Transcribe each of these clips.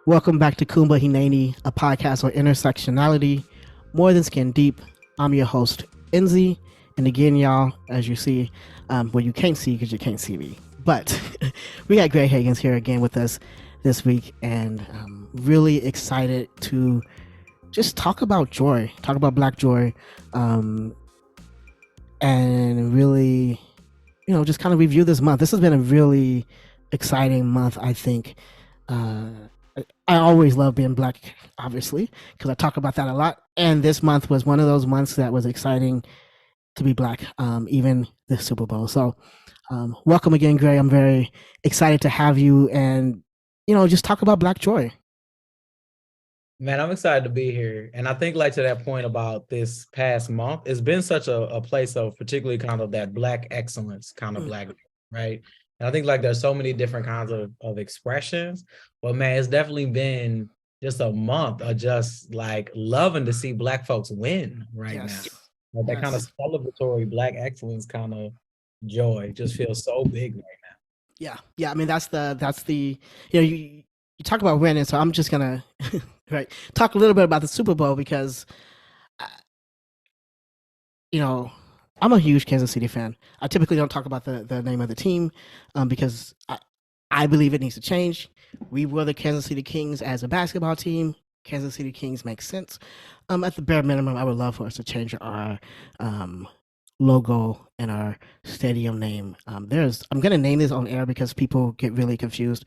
Welcome back to Kumba Hineni, a podcast on intersectionality, more than skin deep. I'm your host, Enzi. And again, y'all, as you see, well, you can't see because you can't see me. But we got Graie Higgins here again with us this week, and really excited to just talk about joy, talk about Black joy, and really, just kind of review this month. This has been a really exciting month, I think. I always love being Black, obviously, because I talk about that a lot. And this month was one of those months that was exciting to be Black, even the Super Bowl. So, welcome again, Graie. I'm very excited to have you and, just talk about Black joy. Man, I'm excited to be here. And I think to that point about this past month, it's been such a place of particularly kind of that Black excellence, kind of Black, right? And I think there's so many different kinds of expressions, but man, it's definitely been just a month of just loving to see Black folks win right now. That kind of celebratory Black excellence kind of joy just feels so big right now. Yeah. I mean, that's the you talk about winning, so I'm just gonna right talk a little bit about the Super Bowl because I'm a huge Kansas City fan. I typically don't talk about the name of the team because I believe it needs to change. We were the Kansas City Kings as a basketball team. Kansas City Kings makes sense. At the bare minimum, I would love for us to change our logo and our stadium name. I'm going to name this on air because people get really confused.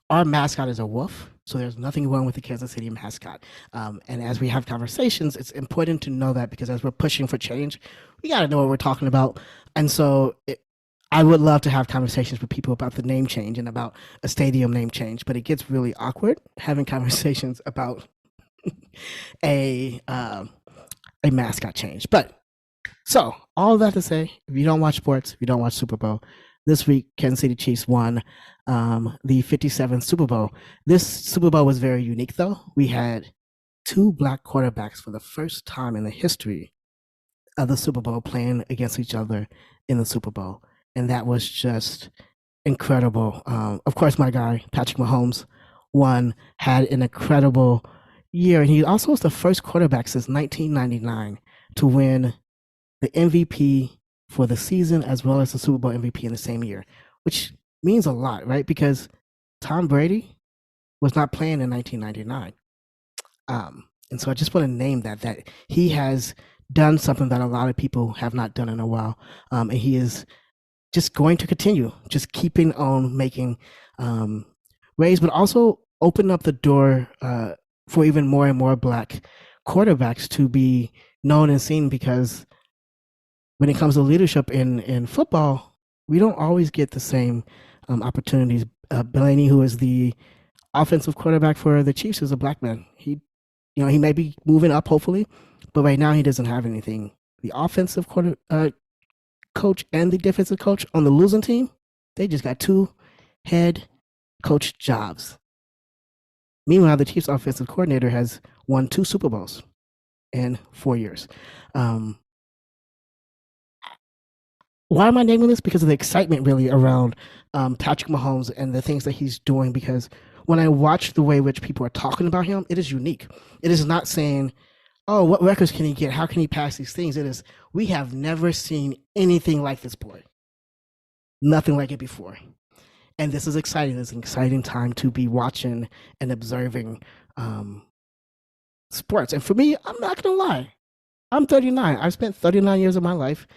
Our mascot is a wolf, so there's nothing wrong with the Kansas City mascot. And as we have conversations, it's important to know that because as we're pushing for change, we got to know what we're talking about. And so I would love to have conversations with people about the name change and about a stadium name change, but it gets really awkward having conversations about a mascot change. But so all of that to say, if you don't watch sports, if you don't watch Super Bowl, this week Kansas City Chiefs won the 57th Super Bowl. This Super Bowl was very unique, though. We had two Black quarterbacks for the first time in the history of the Super Bowl playing against each other in the Super Bowl, and that was just incredible. Of course, my guy Patrick Mahomes had an incredible year, and he also was the first quarterback since 1999 to win the MVP for the season as well as the Super Bowl MVP in the same year, which means a lot, right? Because Tom Brady was not playing in 1999. And so I just want to name that he has done something that a lot of people have not done in a while. And he is just going to continue, just keeping on making waves, but also open up the door for even more and more Black quarterbacks to be known and seen, because when it comes to leadership in football, we don't always get the same opportunities. Blaney, who is the offensive quarterback for the Chiefs, is a Black man. He may be moving up, hopefully, but right now he doesn't have anything. The offensive coach and the defensive coach on the losing team, they just got two head coach jobs. Meanwhile, the Chiefs offensive coordinator has won 2 Super Bowls in 4 years. Why am I naming this? Because of the excitement really around Patrick Mahomes and the things that he's doing. Because when I watch the way which people are talking about him, it is unique. It is not saying, oh, what records can he get? How can he pass these things? It is, we have never seen anything like this boy. Nothing like it before. And this is exciting. It's an exciting time to be watching and observing sports. And for me, I'm not going to lie. I'm 39. I've spent 39 years of my life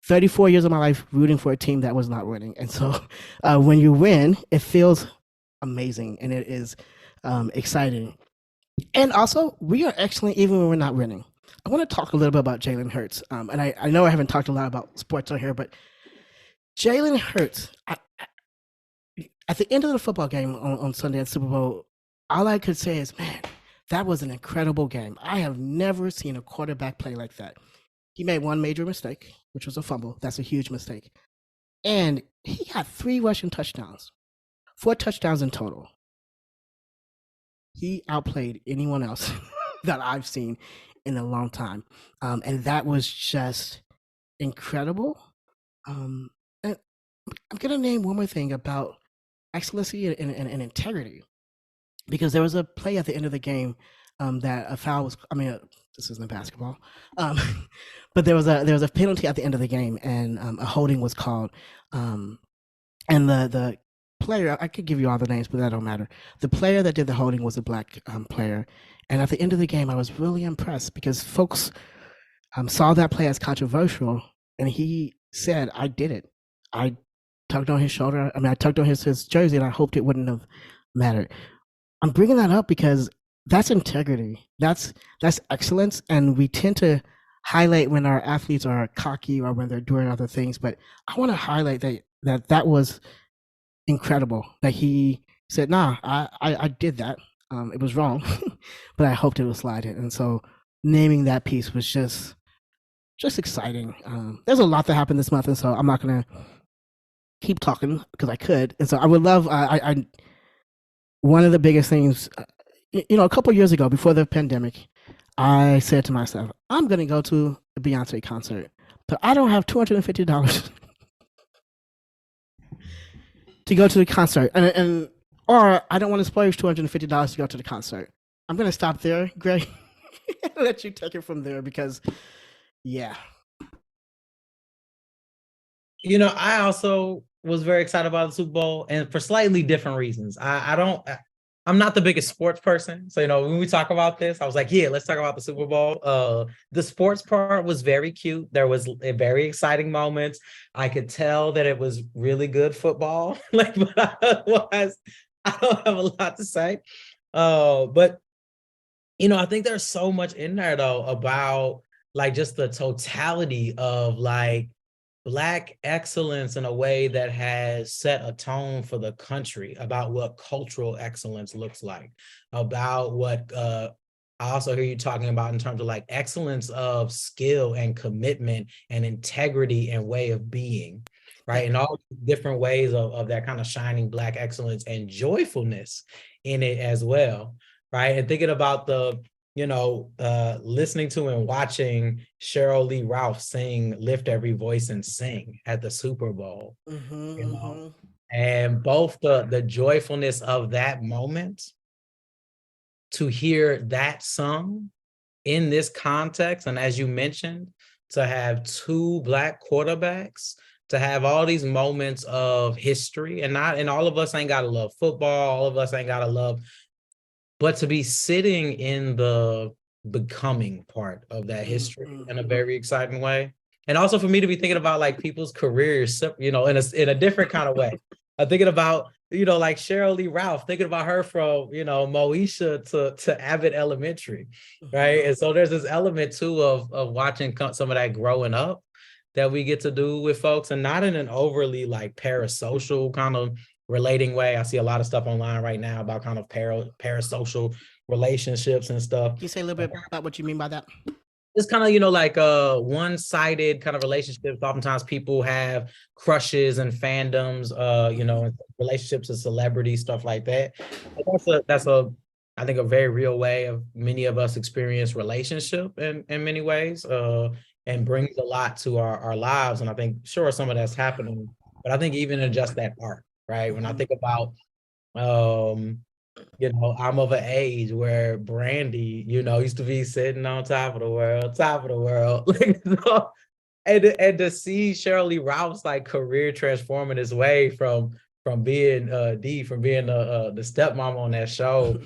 34 years of my life rooting for a team that was not winning. And so when you win, it feels amazing and it is exciting. And also, we are excellent even when we're not winning. I want to talk a little bit about Jalen Hurts. And I know I haven't talked a lot about sports on here, but Jalen Hurts, at the end of the football game on Sunday at Super Bowl, all I could say is, man, that was an incredible game. I have never seen a quarterback play like that. He made one major mistake, which was a fumble. That's a huge mistake. And he had 3 rushing touchdowns, 4 touchdowns in total. He outplayed anyone else that I've seen in a long time. And that was just incredible. And I'm going to name one more thing about excellency and integrity. Because there was a play at the end of the game that a foul was. I mean, this isn't basketball, um, but there was a penalty at the end of the game, and a holding was called. Um, and the player, I could give you all the names, but that don't matter. The player that did the holding was a black player, and at the end of the game, I was really impressed because folks saw that play as controversial, and he said, "I did it. I tugged on his shoulder. I mean, I tugged on his jersey, and I hoped it wouldn't have mattered." I'm bringing that up because that's integrity. That's excellence, and we tend to highlight when our athletes are cocky or when they're doing other things. But I want to highlight that was incredible. That he said, "Nah, I did that. It was wrong, but I hoped it would slide in." And so naming that piece was just exciting. There's a lot that happened this month, and so I'm not gonna keep talking because I could. And so I would love. I one of the biggest things, a couple of years ago before the pandemic, I said to myself, I'm going to go to a Beyonce concert, but I don't have $250 to go to the concert. Or I don't want to splurge $250 to go to the concert. I'm going to stop there, Gray, and let you take it from there because, yeah. I also was very excited about the Super Bowl, and for slightly different reasons. I'm not the biggest sports person. So, when we talk about this, I was like, yeah, let's talk about the Super Bowl. The sports part was very cute. There was a very exciting moments. I could tell that it was really good football. But otherwise, I don't have a lot to say. But, I think there's so much in there, though, about just the totality of Black excellence in a way that has set a tone for the country about what cultural excellence looks like, about what I also hear you talking about in terms of excellence of skill and commitment and integrity and way of being, right? And all different ways of that kind of shining Black excellence and joyfulness in it as well, right? And thinking about listening to and watching Cheryl Lee Ralph sing Lift Every Voice and Sing at the Super Bowl, and both the joyfulness of that moment to hear that sung in this context. And as you mentioned, to have two Black quarterbacks, to have all these moments of history, and all of us ain't got to love football, all of us ain't got to love, but to be sitting in the becoming part of that history in a very exciting way. And also for me to be thinking about people's careers, in a different kind of way. I'm thinking about, Cheryl Lee Ralph, thinking about her from, Moesha to Abbott Elementary, right? And so there's this element too of watching some of that growing up that we get to do with folks, and not in an overly parasocial kind of relating way. I see a lot of stuff online right now about kind of parasocial relationships and stuff. Can you say a little bit about what you mean by that? It's kind of, one-sided kind of relationships. Oftentimes people have crushes and fandoms, relationships with celebrities, stuff like that. But that's I think a very real way of many of us experience relationship in many ways, and brings a lot to our lives. And I think sure some of that's happening, but I think even in just that part, right? When I think about, I'm of an age where Brandy, used to be sitting on top of the world. And to see Cheryl Lee Ralph's career transform in this way from being from being the stepmom on that show,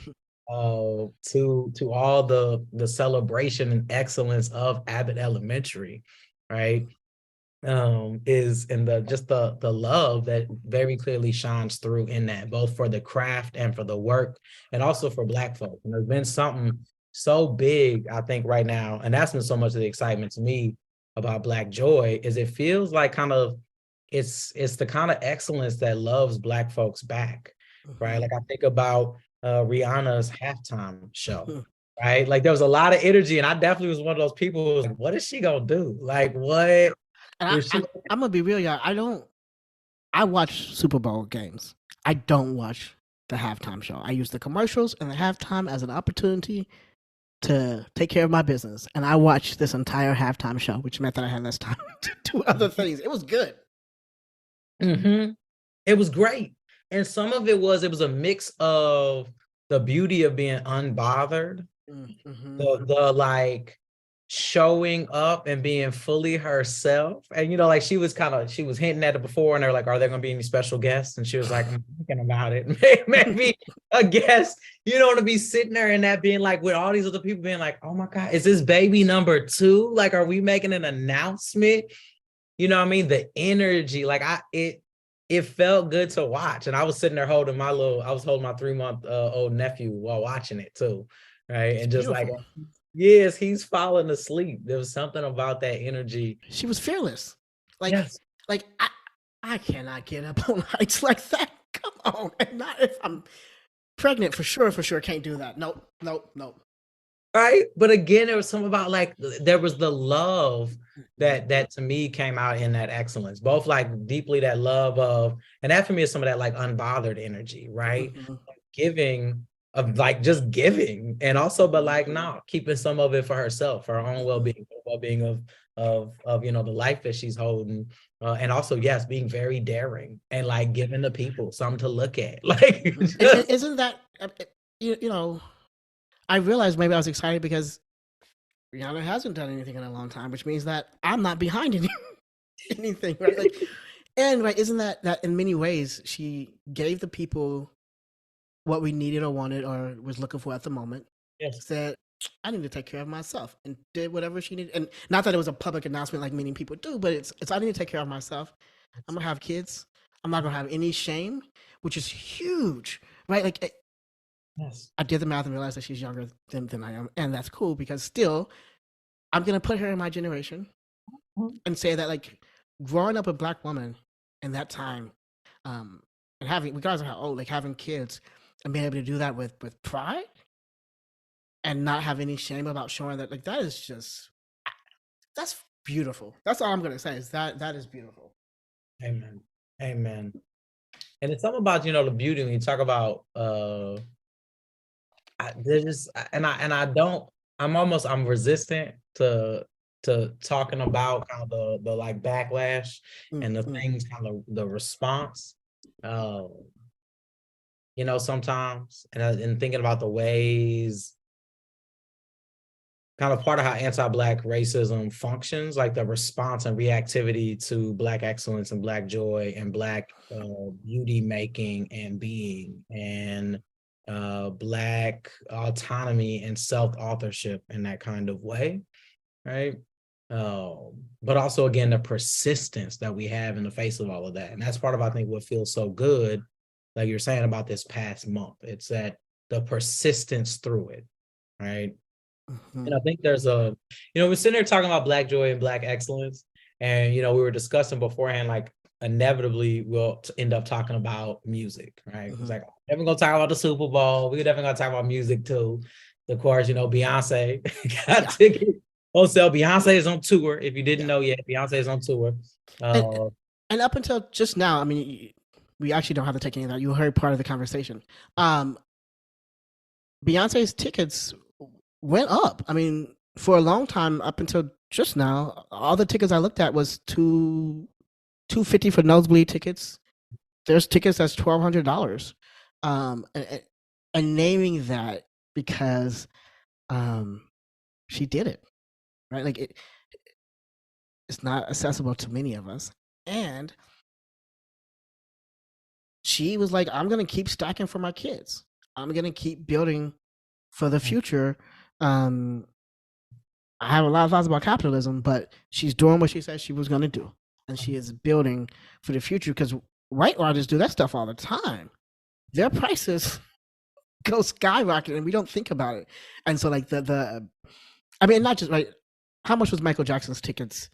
to all the celebration and excellence of Abbott Elementary, right? Is in the love that very clearly shines through in that, both for the craft and for the work, and also for Black folk. And there's been something so big, I think, right now, and that's been so much of the excitement to me about Black joy, is it feels like it's the kind of excellence that loves Black folks back, right? I think about Rihanna's halftime show. Right, there was a lot of energy, and I definitely was one of those people who was like, "What is she gonna do? What?" And I'm gonna be real, y'all. I watch Super Bowl games. I don't watch the halftime show. I use the commercials and the halftime as an opportunity to take care of my business. And I watched this entire halftime show, which meant that I had less time to do other things. It was good. It was great. And some of it was a mix of the beauty of being unbothered, Mm-hmm. the like showing up and being fully herself. And like she was hinting at it before, and they're like, are there gonna be any special guests? And she was like, I'm thinking about it. Maybe a guest, to be sitting there and that being like with all these other people being like, oh my God, is this baby number 2? Like, are we making an announcement? You know what I mean? The energy, like it felt good to watch. And I was sitting there holding my 3-month old nephew while watching it too. Right. It's And just beautiful. like, yes, he's falling asleep. There was something about that energy. She was fearless. Like, Yes. like I cannot get up on heights like that. Come on. And not if I'm pregnant, for sure, can't do that. Nope. Right. But again, there was something about like there was the love that to me came out in that excellence, both like deeply that love of, and that for me is some of that like unbothered energy, right? Mm-hmm. Giving of like just giving, and also but like no, keeping some of it for herself, for her own well-being, well-being of the life that she's holding, and also yes, being very daring and like giving the people something to look at, like And isn't that I realized maybe I was excited because Rihanna hasn't done anything in a long time, which means that I'm not behind anything, right? Like, and right, isn't that in many ways she gave the people what we needed or wanted or was looking for at the moment. yes. Said, I need to take care of myself, and did whatever she needed. And not that it was a public announcement like many people do, but it's I need to take care of myself. I'm gonna have kids. I'm not gonna have any shame, which is huge, right? Like, Yes. I did the math and realized that she's younger than I am, and that's cool because still, I'm gonna put her in my generation and say that like growing up a black woman in that time, and having, regardless of how old, like having kids and being able to do that with pride and not have any shame about showing that, like that is just, that's beautiful. That's all I'm gonna say is that is beautiful. Amen. Amen. And it's something about the beauty when you talk about there's just I don't I'm resistant to talking about kind of the like backlash and the things, kind of the response, uh sometimes, and thinking about the ways, kind of part of how anti-Black racism functions, like the response and reactivity to Black excellence and Black joy and Black beauty making and being, and Black autonomy and self-authorship in that kind of way, right? But also, again, the persistence that we have in the face of all of that. And that's part of, I think, what feels so good, like you're saying about this past month. It's that the persistence through it, right? And I think there's we're sitting there talking about Black joy and Black excellence. And, we were discussing beforehand, like inevitably we'll end up talking about music, right? It's like, we're never going to talk about the Super Bowl. We're definitely going to talk about music too. Of course, Beyonce got tickets on sale. Beyonce is on tour. If you didn't know yet, Beyonce is on tour. And up until just now, I mean, we actually don't have to take any of that. You heard part of the conversation. Beyonce's tickets went up. I mean, for a long time, up until just now, all the tickets I looked at was $250 for nosebleed tickets. There's tickets that's $1,200. And naming that because she did it, right? Like it's not accessible to many of us, and she was like, I'm gonna keep stacking for my kids. I'm gonna keep building for the future. I have a lot of thoughts about capitalism, but she's doing what she said she was gonna do, and she is building for the future. Because white artists do that stuff all the time. Their prices go skyrocketing, and we don't think about it. And so, like I mean, not just right. How much was Michael Jackson's tickets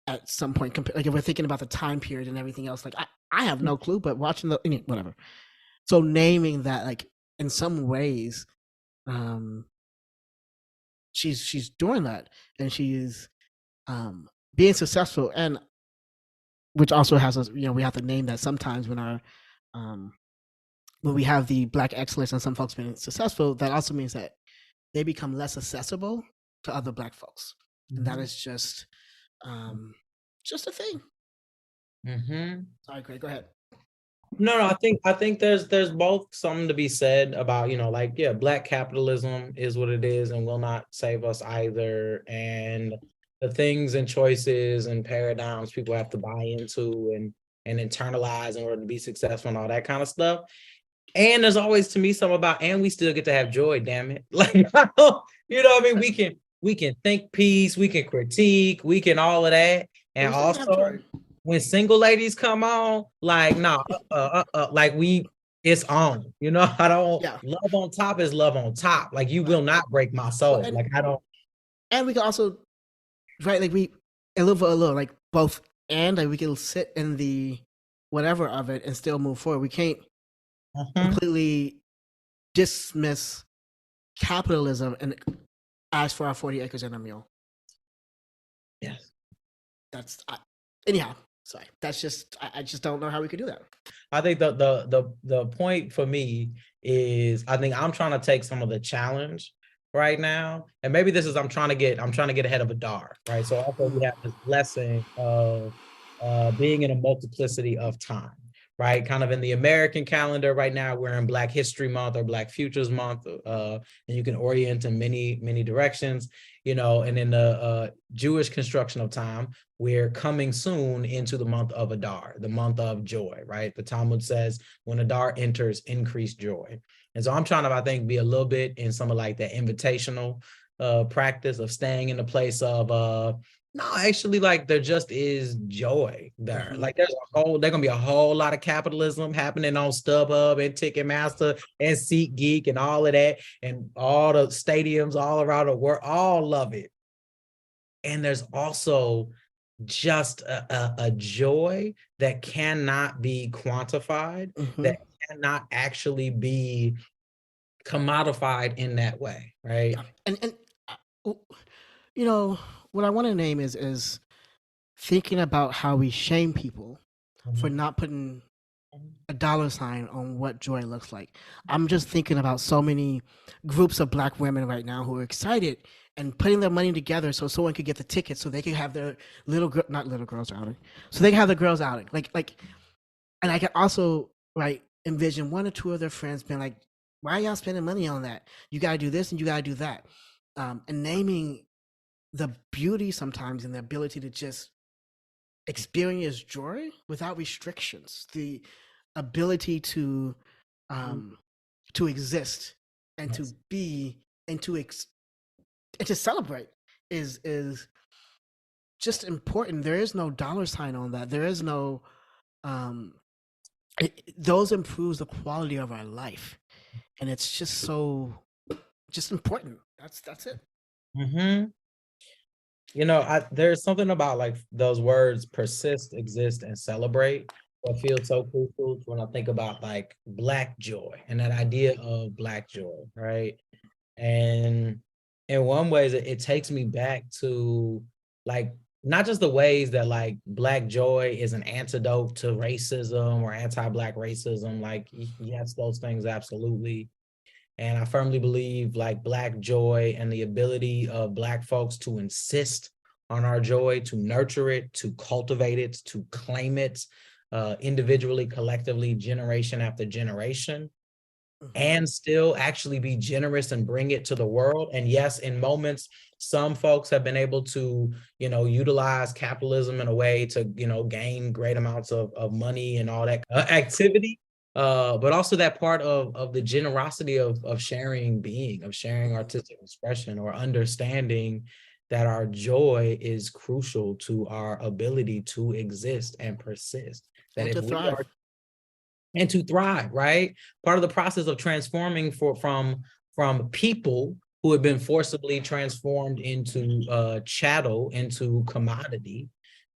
at some point? Like if we're thinking about the time period and everything else, like I have no clue. But watching whatever. So naming that, like in some ways, she's doing that, and she's being successful, and which also has us, we have to name that sometimes when our when we have the Black excellence and some folks being successful, that also means that they become less accessible to other Black folks, and that is just a thing. Sorry, Greg, go ahead. No, I think there's both something to be said about, like, yeah, black capitalism is what it is and will not save us either. And the things and choices and paradigms people have to buy into and internalize in order to be successful and all that kind of stuff. And there's always to me something about, and we still get to have joy, damn it. Like, what I mean? We can think peace, we can critique, we can all of that. But And we still can have joy. also when single ladies come on, like, nah, like it's on. I don't Yeah. love on top is love on top. Like you Right. will not break my Well, soul. Like I don't. and we can also, right, like we a little for a little, like both, and like we can sit in the whatever of it and still move forward. We can't Mhm. completely dismiss capitalism and ask for our 40 acres and a mule. Yes. That's anyhow. Sorry, that's just I just don't know how we could do that. I think the point for me is I think I'm trying to take some of the challenge right now, and maybe this is I'm trying to get ahead of Adar, right? So also we have this blessing of being in a multiplicity of time, right? Kind of in the American calendar right now, we're in Black History Month or Black Futures Month, and you can orient in many directions, and in the Jewish construction of time, we're coming soon into the month of Adar, the month of joy, right? The Talmud says when Adar enters, increased joy. And so I'm trying to, I think, be a little bit in some of like that invitational practice of staying in the place of no, actually, like there just is joy there. Mm-hmm. Like there's gonna be a whole lot of capitalism happening on StubHub and Ticketmaster and SeatGeek and all of that, and all the stadiums all around the world, all love it. And there's also just a joy that cannot be quantified, Mm-hmm. that cannot actually be commodified in that way, right? Yeah, and uh, you know what I want to name is thinking about how we shame people for Mhm. not putting a dollar sign on what joy looks like. I'm just thinking about so many groups of black women right now who are excited and putting their money together so someone could get the tickets so they can have their not little girls outing, so they can have the girls outing. And I can also envision one or two of their friends being like, "Why are y'all spending money on that? You gotta do this and you gotta do that," and naming the beauty sometimes in the ability to just experience joy without restrictions, the ability um, to exist and to Yes. be and and to celebrate is just important. There is no dollar sign on that. There is no um, those improves the quality of our life, and it's just so just important. That's it. Mm-hmm. There's something about like those words persist, exist, and celebrate that feels so crucial when I think about like Black joy and that idea of Black joy, right? And in one ways, it takes me back to like not just the ways that like Black joy is an antidote to racism or anti-Black racism. Like, yes, those things absolutely. And I firmly believe like Black joy and the ability of Black folks to insist on our joy, to nurture it, to cultivate it, to claim it individually, collectively, generation after generation, Mm-hmm. and still actually be generous and bring it to the world. And yes, in moments, some folks have been able to, utilize capitalism in a way to, gain great amounts of money and all that activity. But also that part of the generosity of sharing being, of sharing artistic expression or understanding that our joy is crucial to our ability to exist and persist. That And if to we thrive. are and to thrive, right? Part of the process of transforming from people who have been forcibly transformed into chattel, into commodity,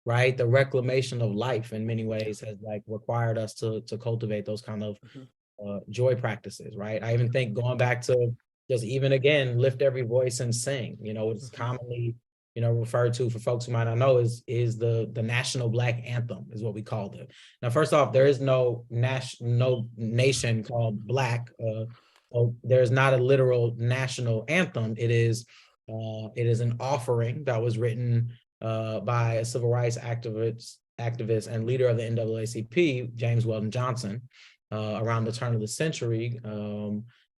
right? The reclamation of life in many Yeah. ways has like required us to cultivate those kind of Mm-hmm. joy practices, right? I even think going back to just even again, lift every voice and sing, it's Mm-hmm. commonly, referred to for folks who might not know is the national Black anthem is what we called it. Now, first off, there is no nation called Black. So there's not a literal national anthem. It is an offering that was written by a civil rights activist activist and leader of the NAACP, James Weldon Johnson, around the turn of the century,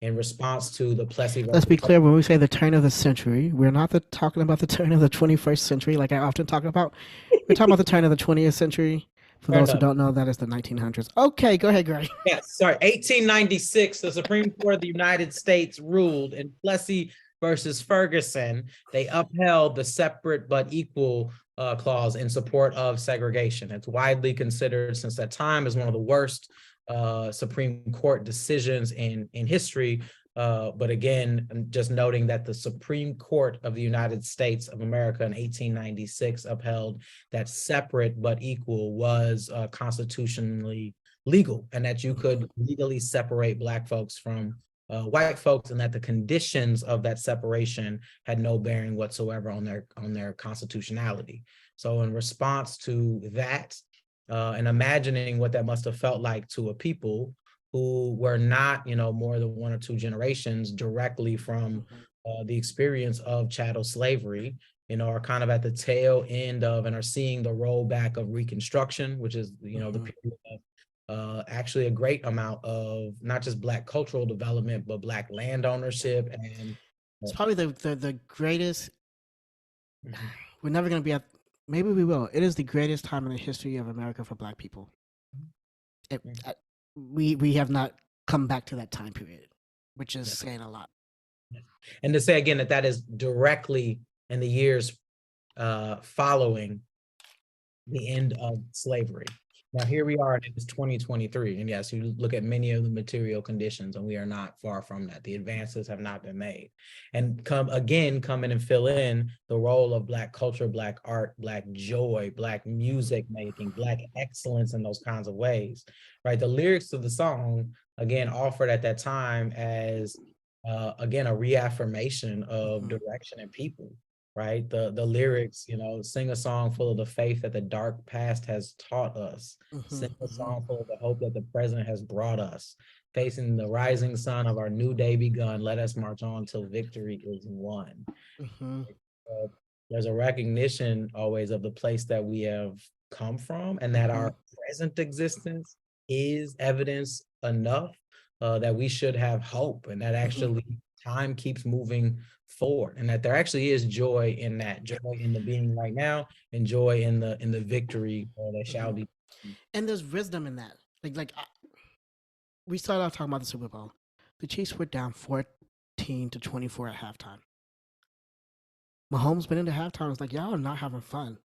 in response to the Plessy Let's versus be clear, when we say the turn of the century, we're not talking about the turn of the 21st century, like I often talk about. We're talking about the turn of the 20th century. For Fair those who enough. don't know, that is the 1900s. Okay, go ahead, Gray. Yes, sorry. 1896, the Supreme Court of the United States ruled in Plessy versus Ferguson. They upheld the separate but equal clause in support of segregation. It's widely considered since that time as one of the worst Supreme Court decisions in history. But again, I'm just noting that the Supreme Court of the United States of America in 1896 upheld that separate but equal was constitutionally legal, and that you could legally separate Black folks from white folks, and that the conditions of that separation had no bearing whatsoever on their constitutionality. So in response to that, and imagining what that must have felt like to a people who were not, more than one or two generations directly from the experience of chattel slavery, are kind of at the tail end of and are seeing the rollback of Reconstruction, which is, the period of actually a great amount of not just Black cultural development, but Black land ownership. And It's probably the greatest. Mhm. We're never going to be at. Maybe we will. It is the greatest time in the history of America for Black people. We have not come back to that time period, which is saying a lot. And to say again that is directly in the years following the end of slavery. Now here we are, and it's 2023, and yes, you look at many of the material conditions, and we are not far from that. The advances have not been made, and come in and fill in the role of Black culture, Black art, Black joy, Black music making, Black excellence in those kinds of ways, right? The lyrics of the song, again, offered at that time as again a reaffirmation of direction and people. Right, the lyrics, sing a song full of the faith that the dark past has taught us. Sing a song full of the hope that the present has brought us. Facing the rising sun of our new day begun, let us march on till victory is won. There's a recognition always of the place that we have come from, and that our present existence is evidence enough that we should have hope, and that actually time keeps moving forward, and that there actually is joy in that, joy in the being right now, and joy in the victory that shall be. And there's wisdom in that. We started off talking about the Super Bowl. The Chiefs were down 14-24 at halftime. Mahomes went into halftime. Was like, y'all are not having fun.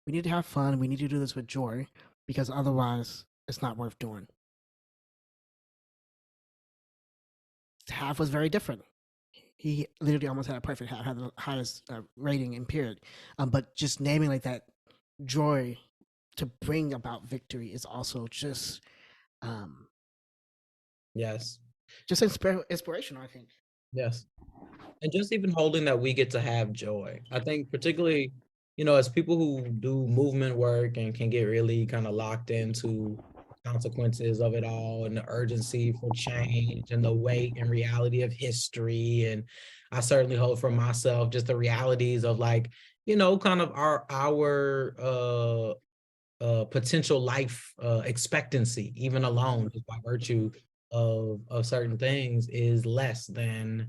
We need to have fun. We need to do this with joy, because otherwise, it's not worth doing. Half was very different. He literally almost had a perfect half, had the highest rating in period. But just naming like that joy to bring about victory is also just Yes, just inspirational, I think. yes. And just even holding that we get to have joy. I think particularly, as people who do movement work and can get really kind of locked into consequences of it all, and the urgency for change, and the weight and reality of history. And I certainly hold for myself just the realities of kind of our potential life expectancy, even alone, just by virtue of certain things, is less than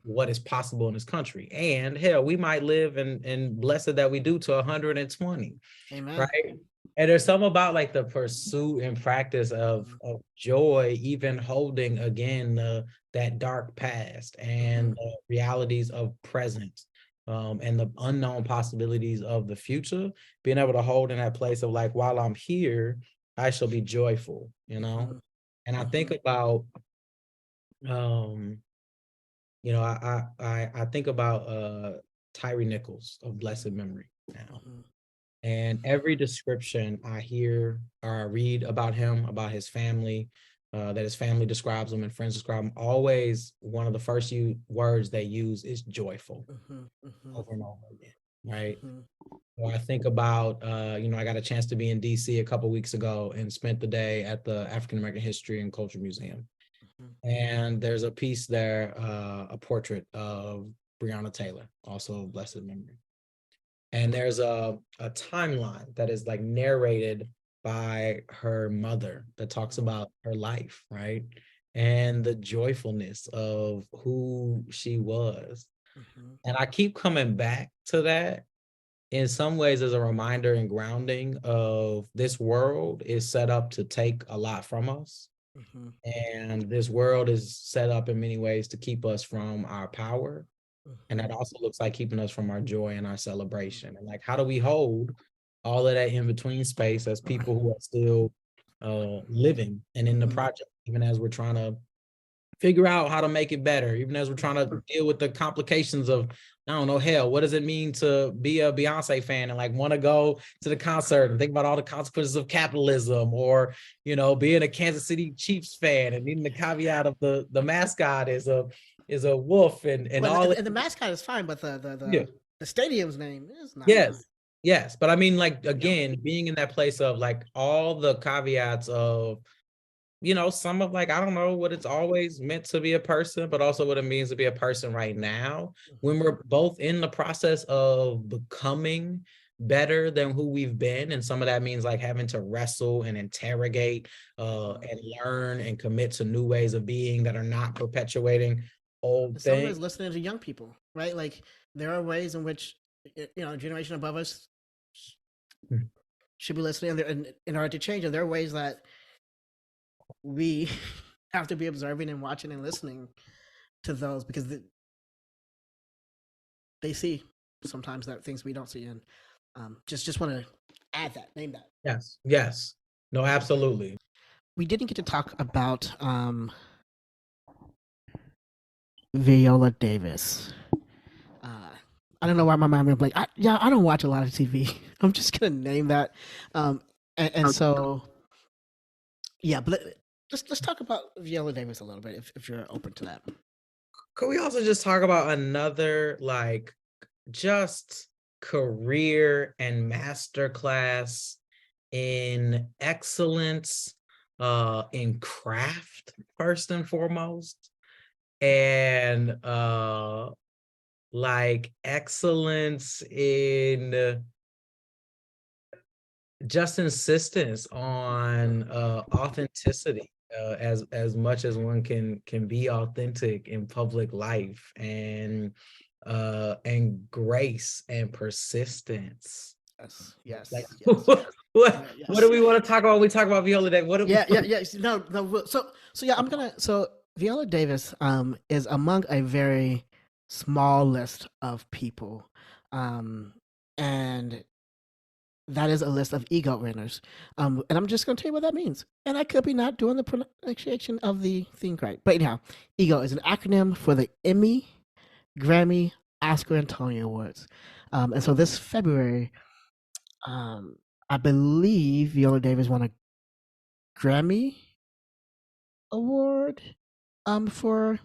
what is possible in this country. And hell, we might live, and blessed that we do, to 120. Amen. Right. And there's something about the pursuit and practice of joy, even holding again that dark past and the realities of present, and the unknown possibilities of the future, being able to hold in that place of while I'm here, I shall be joyful, And I think about, I think about Tyree Nichols of blessed memory now. And every description I hear or I read about him, about his family, that his family describes him and friends describe him, always one of the first words they use is joyful, over and over again, right? Or I think about, I got a chance to be in DC a couple weeks ago and spent the day at the African American History and Culture Museum. And there's a piece there, a portrait of Breonna Taylor, also of blessed memory. And there's a timeline that is like narrated by her mother that talks about her life, right? And the joyfulness of who she was. And I keep coming back to that in some ways as a reminder and grounding of this world is set up to take a lot from us. And this world is set up in many ways to keep us from our power. And that also looks like keeping us from our joy and our celebration. And like, how do we hold all of that in between space as people who are still living and in the project, even as we're trying to figure out how to make it better, even as we're trying to deal with the complications of, I don't know, hell, what does it mean to be a Beyonce fan and like want to go to the concert and think about all the consequences of capitalism, or, you know, being a Kansas City Chiefs fan and needing the caveat of the mascot is a wolf and Well, all. and the mascot is fine, but Yeah. the stadium's name is not fine. Yes. Yes. But I mean, like, again, being in that place of like all the caveats of, you know, some of like, I don't know what it's always meant to be a person, but also what it means to be a person right now, when we're both in the process of becoming better than who we've been. And some of that means like having to wrestle and interrogate and learn and commit to new ways of being that are not perpetuating old Some of it things. is listening to young people, right? Like there are ways in which a generation above us should be listening in order to change. And there are ways that we have to be observing and watching and listening to those because they see sometimes that things we don't see. And just want to add that, name that. Yes. Yes. No, absolutely. We didn't get to talk about Viola Davis. I don't know why my mind went blank. I don't watch a lot of TV. I'm just gonna name that. And so, yeah, but let's talk about Viola Davis a little bit if you're open to that. Could we also just talk about another like just career and masterclass in excellence in craft first and foremost, and like excellence in just insistence on authenticity, as much as one can be authentic in public life, and grace and persistence. Yes. Like Yes. what do we want to talk about when we talk about Viola Davis? Yeah. No. So yeah, I'm gonna. So Viola Davis is among a very small list of people, and that is a list of EGOT winners. And I'm just going to tell you what that means. And I could be not doing the pronunciation of the thing right. But anyhow, EGOT is an acronym for the Emmy, Grammy, Oscar, and Tony Awards. And so this February, I believe Viola Davis won a Grammy Award for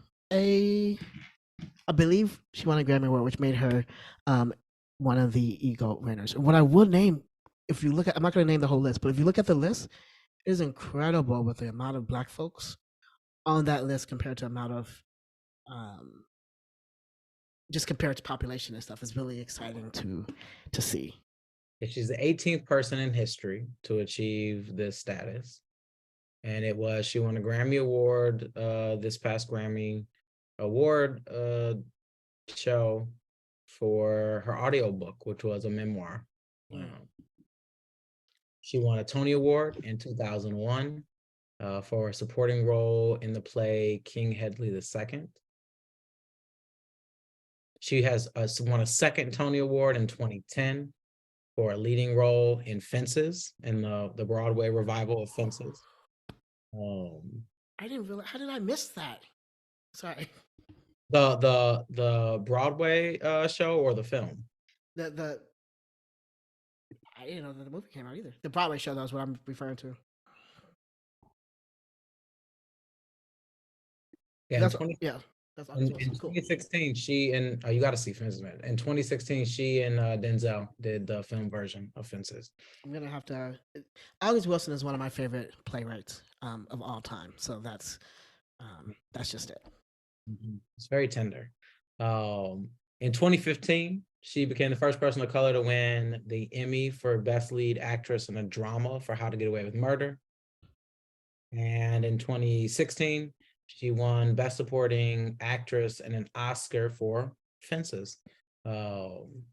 I believe she won a Grammy Award, which made her one of the EGOT winners. And what I would name, if you look at, I'm not going to name the whole list, but if you look at the list, it is incredible with the amount of Black folks on that list compared to amount of, just compared to population and stuff. It's really exciting to see. She's the 18th person in history to achieve this status. And she won a Grammy Award this past Grammy Award show for her audiobook, which was a memoir. She won a Tony Award in 2001 for a supporting role in the play King Hedley II. She has won a second Tony Award in 2010 for a leading role in Fences, in the Broadway revival of Fences. I didn't realize. How did I miss that? Sorry. The Broadway show or the film? The I didn't know that the movie came out either. The Broadway show, that's what I'm referring to. Yeah, That's in 2016, she and you got to see Fences, man. In 2016, she and Denzel did the film version of Fences. I'm gonna have to. August Wilson is one of my favorite playwrights of all time. So that's just it. It's very tender. In 2015, She became the first person of color to win the Emmy for Best Lead Actress in a Drama for How to Get Away with Murder. And in 2016, she won Best Supporting Actress and an Oscar for Fences. Mhm.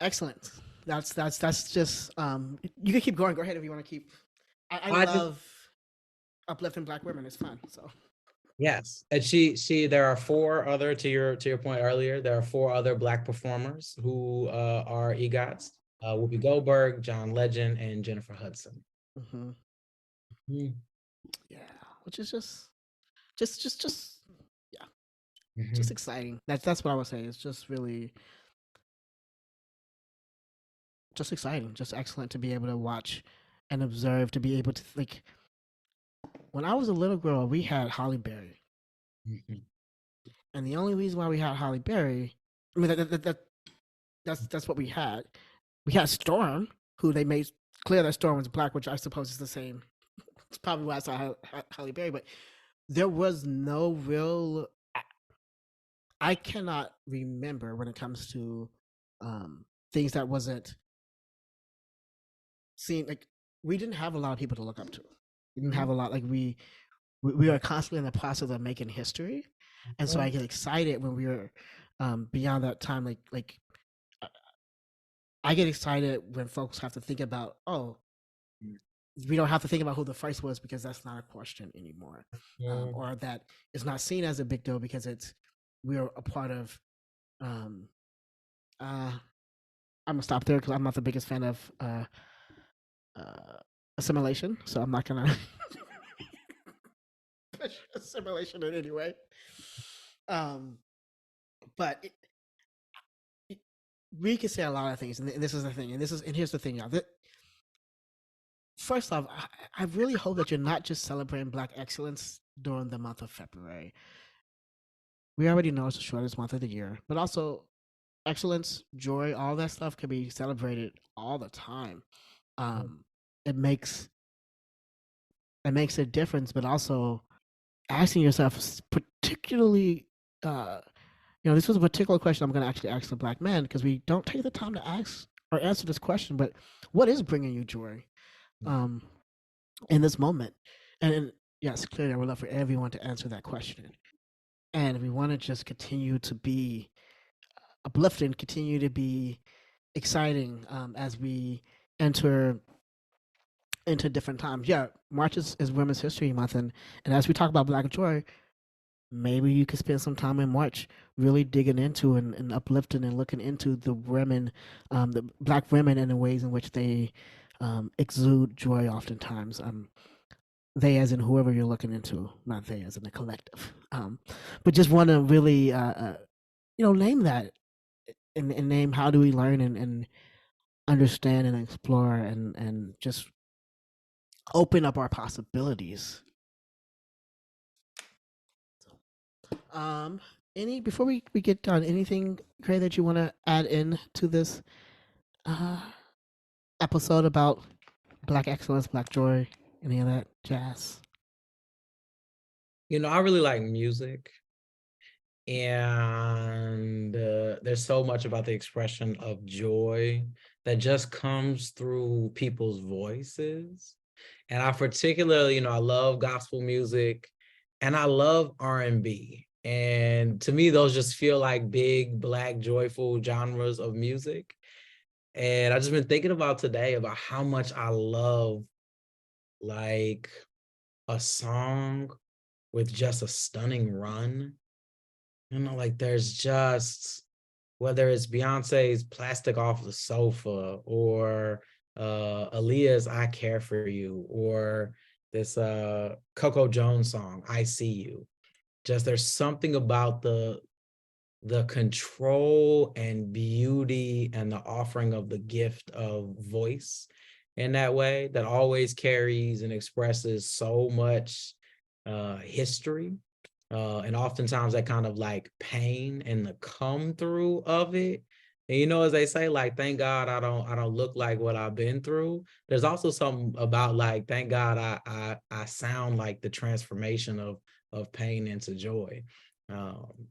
Excellent. That's just you can keep going. Go ahead if you want to keep. I I just love uplifting Black women. It's fun. So Yes, and she there are four other, to your point earlier, there are four other Black performers who are EGOTs. Whoopi Goldberg, John Legend, and Jennifer Hudson. mm-hmm. Mhm. Yeah, which is just yeah, just Mhm. exciting. That's what I would say. It's just really just exciting, just excellent to be able to watch and observe, to be able to like. When I was a little girl, we had Holly Berry, Mhm. and the only reason why we had Holly Berry, I mean that's what we had. We had Storm, who they made clear that Storm was black, which I suppose is the same. It's probably why I saw Holly Berry, but there was no real. I cannot remember when it comes to things that wasn't seen. Like we didn't have a lot of people to look up to. We didn't have Mhm. a lot. Like we are constantly in the process of making history, and so I Mhm. get excited when we are beyond that time. Like I get excited when folks have to think about, oh, we don't have to think about who the first was because that's not a question anymore, Mhm. or that it's not seen as a big deal because we're a part of. Um, I'm gonna stop there because I'm not the biggest fan of uh, assimilation, so I'm not gonna push assimilation in any way. Um, but we can say a lot of things, and this is the thing, and here's the thing, y'all. First off, I really hope that you're not just celebrating Black excellence during the month of February. We already know it's the shortest month of the year, but also excellence, joy, all that stuff can be celebrated all the time. Um, it makes it makes a difference, but also asking yourself, particularly, uh, this was a particular question I'm going to actually ask the Black man because we don't take the time to ask or answer this question. But what is bringing you joy um, in this moment? And yes, clearly, I would love for everyone to answer that question. And we want to just continue to be uplifting, continue to be exciting as we enter into different times. Yeah, March is Women's History Month, and as we talk about Black joy, maybe you could spend some time in March really digging into and uplifting and looking into the women, the Black women, and the ways in which they exude joy. Oftentimes, they as in whoever you're looking into, not they as in the collective. But just want to really, name that and name how do we learn and understand and explore and just open up our possibilities. Um, any before we get done, anything Gray that you want to add in to this uh episode about Black excellence, Black joy, any of that jazz? I really like music, and there's so much about the expression of joy that just comes through people's voices. And I particularly, I love gospel music and I love R&B. And to me, those just feel like big, Black, joyful genres of music. And I've just been thinking about today about how much I love like a song with just a stunning run. Like there's just, whether it's Beyonce's Plastic Off the Sofa or Aaliyah's I Care For You or this Coco Jones song, I See You. Just there's something about the control and beauty and the offering of the gift of voice in that way that always carries and expresses so much history, and oftentimes that kind of like pain and the come through of it. And as they say, like, thank God I don't look like what I've been through. There's also something about like, thank God I sound like the transformation of pain into joy. Um,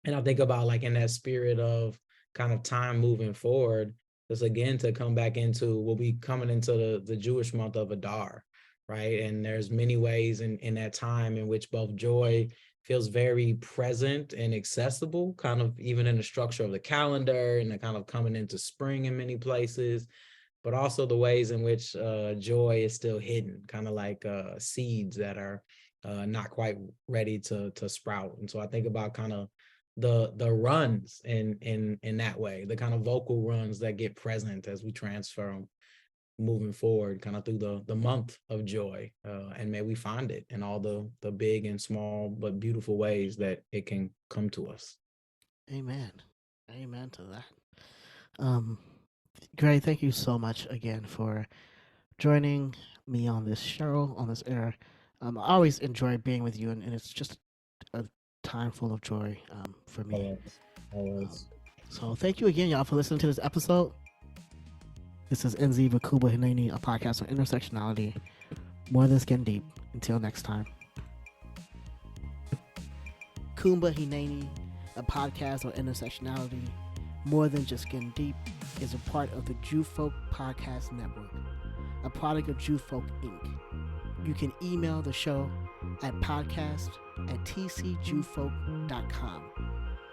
And I think about like in that spirit of kind of time moving forward, just again to come back into, we'll be coming into the Jewish month of Adar, right? And there's many ways in that time in which both joy feels very present and accessible, kind of even in the structure of the calendar and the kind of coming into spring in many places, but also the ways in which joy is still hidden, kind of like seeds that are not quite ready to sprout. And so I think about kind of the runs in that way, the kind of vocal runs that get present as we transfer them moving forward, kind of through the month of joy, and may we find it in all the big and small but beautiful ways that it can come to us. Amen. Amen to that. Graie, thank you so much again for joining me on this show, on this air. I always enjoy being with you, and it's just a time full of joy for me. Always. So thank you again, y'all, for listening to this episode. This is Enzi Vakuba Hineni, a podcast on intersectionality, more than skin deep. Until next time. Kumba Hineni, a podcast on intersectionality, more than just skin deep, is a part of the Jew Folk Podcast Network, a product of Jew Folk Inc. You can email the show at podcast@tcjewfolk.com.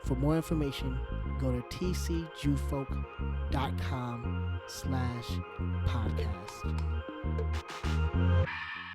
For more information, go to tcjewfolk.com/podcast.